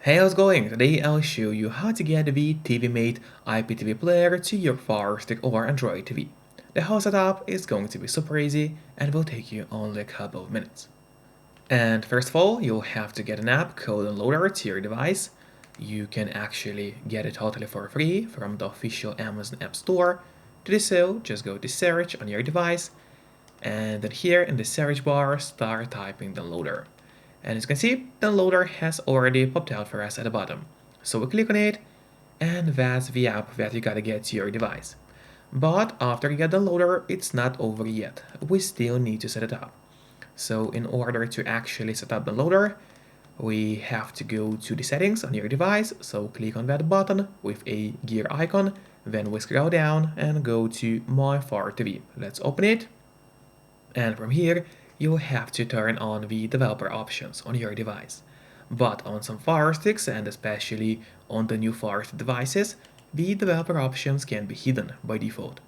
Hey, how's it going? Today I'll show you how to get the Tivimate IPTV player to your Firestick or Android TV. The whole setup is going to be super easy and will take you only a couple of minutes. And first of all, you'll have to get an app called Unloader to your device. You can actually get it totally for free from the official Amazon App Store. To do so, just go to search on your device and then here in the search bar start typing downloader. And as you can see, downloader has already popped out for us at the bottom. So we click on it and that's the app that you gotta get to your device. But after you get downloader, it's not over yet. We still need to set it up. So in order to actually set up downloader, we have to go to the settings on your device. So click on that button with a gear icon. Then we scroll down and go to My Fire TV. Let's open it. And from here, you'll have to turn on the developer options on your device. But on some Firesticks, and especially on the new Firestick devices, the developer options can be hidden by default.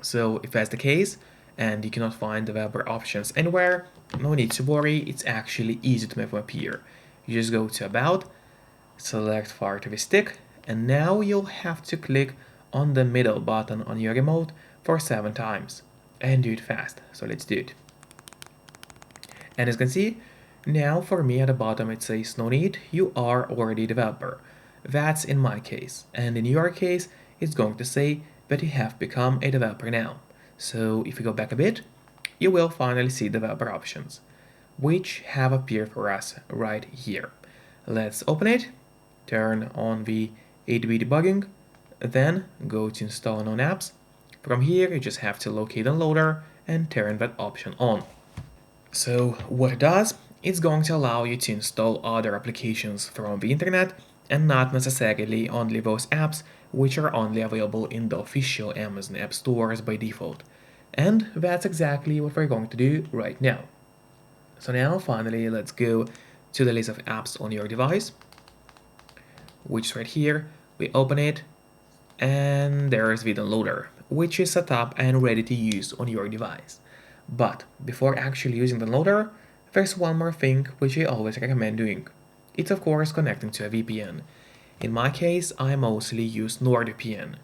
So if that's the case, and you cannot find developer options anywhere, no need to worry, it's actually easy to make them appear. You just go to About, select Firestick, and now you'll have to click on the middle button on your remote for 7 times. And do it fast, so let's do it. And as you can see, now for me at the bottom it says no need, you are already a developer. That's in my case, and in your case it's going to say that you have become a developer now. So if you go back a bit, you will finally see developer options, which have appeared for us right here. Let's open it, turn on the ADB debugging, then go to install known apps. From here you just have to locate Unloader and turn that option on. So what it does, it's going to allow you to install other applications from the internet and not necessarily only those apps which are only available in the official Amazon App Stores by default. And that's exactly what we're going to do right now. So now finally let's go to the list of apps on your device, which is right here. We open it and there's the downloader, which is set up and ready to use on your device. But before actually using the loader, there's one more thing which I always recommend doing. It's of course connecting to a VPN. In my case, I mostly use NordVPN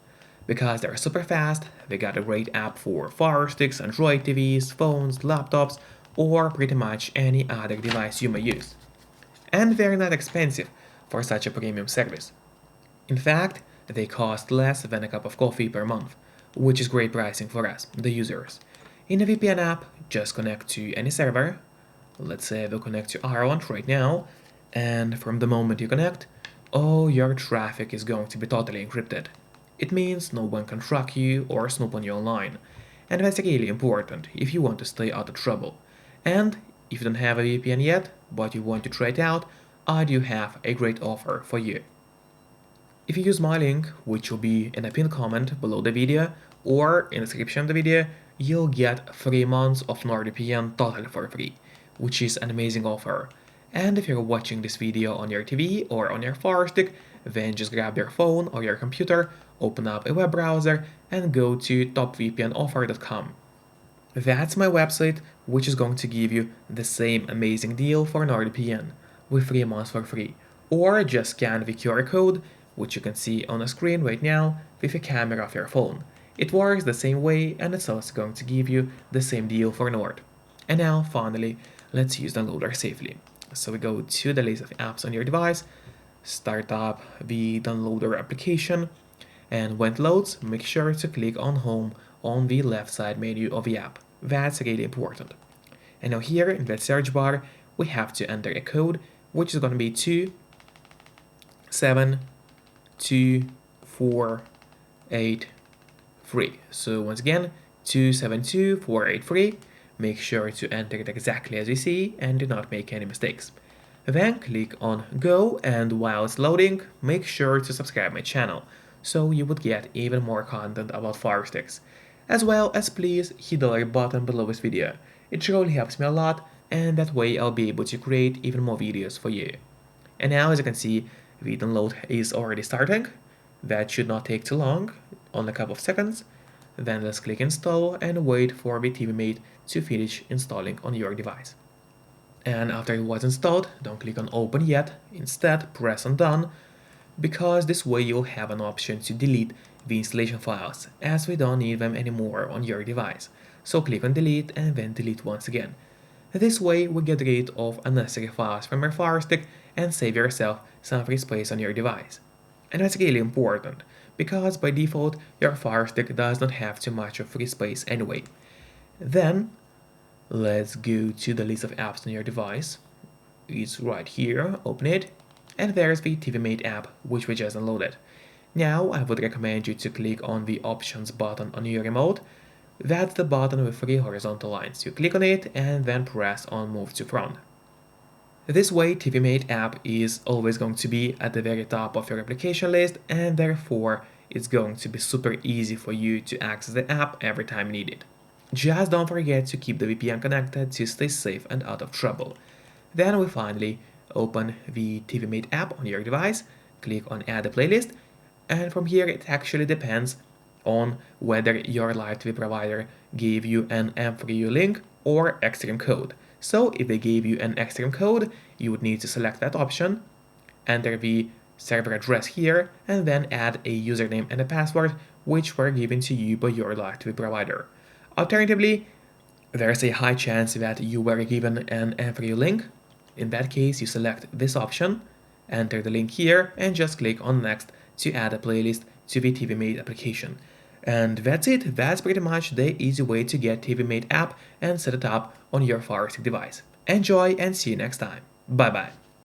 because they're super fast, they got a great app for Fire Sticks, Android TVs, phones, laptops, or pretty much any other device you may use. And they're not expensive for such a premium service. In fact, they cost less than a cup of coffee per month, which is great pricing for us, the users. In a VPN app, just connect to any server. Let's say we'll connect to Ireland right now, and from the moment you connect, all your traffic is going to be totally encrypted. It means no one can track you or snoop on you online, and that's really important if you want to stay out of trouble. And if you don't have a VPN yet, but you want to try it out, I do have a great offer for you. If you use my link, which will be in a pinned comment below the video or in the description of the video, you'll get 3 months of NordVPN totally for free, which is an amazing offer. And if you're watching this video on your TV or on your Fire Stick, then just grab your phone or your computer, open up a web browser, and go to topvpnoffer.com. That's my website, which is going to give you the same amazing deal for NordVPN, with 3 months for free. Or just scan the QR code, which you can see on the screen right now, with a camera of your phone. It works the same way and it's also going to give you the same deal for Nord. And now, finally, let's use the loader safely. So we go to the list of apps on your device, start up the downloader application, and when it loads, make sure to click on Home on the left side menu of the app. That's really important. And now here in the search bar, we have to enter a code, which is going to be 272483. So once again, 272483. Make sure to enter it exactly as you see and do not make any mistakes. Then click on Go, and while it's loading, make sure to subscribe my channel so you would get even more content about Firesticks. As well as please hit the like button below this video. It really helps me a lot, and that way I'll be able to create even more videos for you. And now as you can see, the download is already starting. That should not take too long, only a couple of seconds. Then let's click install and wait for the Tivimate to finish installing on your device. And after it was installed, don't click on open yet, instead press on done, because this way you'll have an option to delete the installation files, as we don't need them anymore on your device. So click on delete and then delete once again. This way we get rid of unnecessary files from your Firestick and save yourself some free space on your device. And that's really important, because by default your Firestick does not have too much of free space anyway. Then let's go to the list of apps on your device. It's right here, open it, and there's the Tivimate app which we just downloaded. Now I would recommend you to click on the options button on your remote. That's the button with 3 horizontal lines. You click on it and then press on move to front. This way Tivimate app is always going to be at the very top of your application list, and therefore it's going to be super easy for you to access the app every time you need it. Just don't forget to keep the VPN connected to stay safe and out of trouble. Then we finally open the Tivimate app on your device, click on add a playlist, and from here it actually depends on whether your live TV provider gave you an M3U link or Extreme code. So if they gave you an Extreme code, you would need to select that option, enter the server address here, and then add a username and a password which were given to you by your live TV provider. Alternatively, there's a high chance that you were given an M3U link. In that case, you select this option, enter the link here, and just click on next to add a playlist to the Tivimate application. And that's it. That's pretty much the easy way to get Tivimate app and set it up on your Firestick device. Enjoy and see you next time. Bye bye.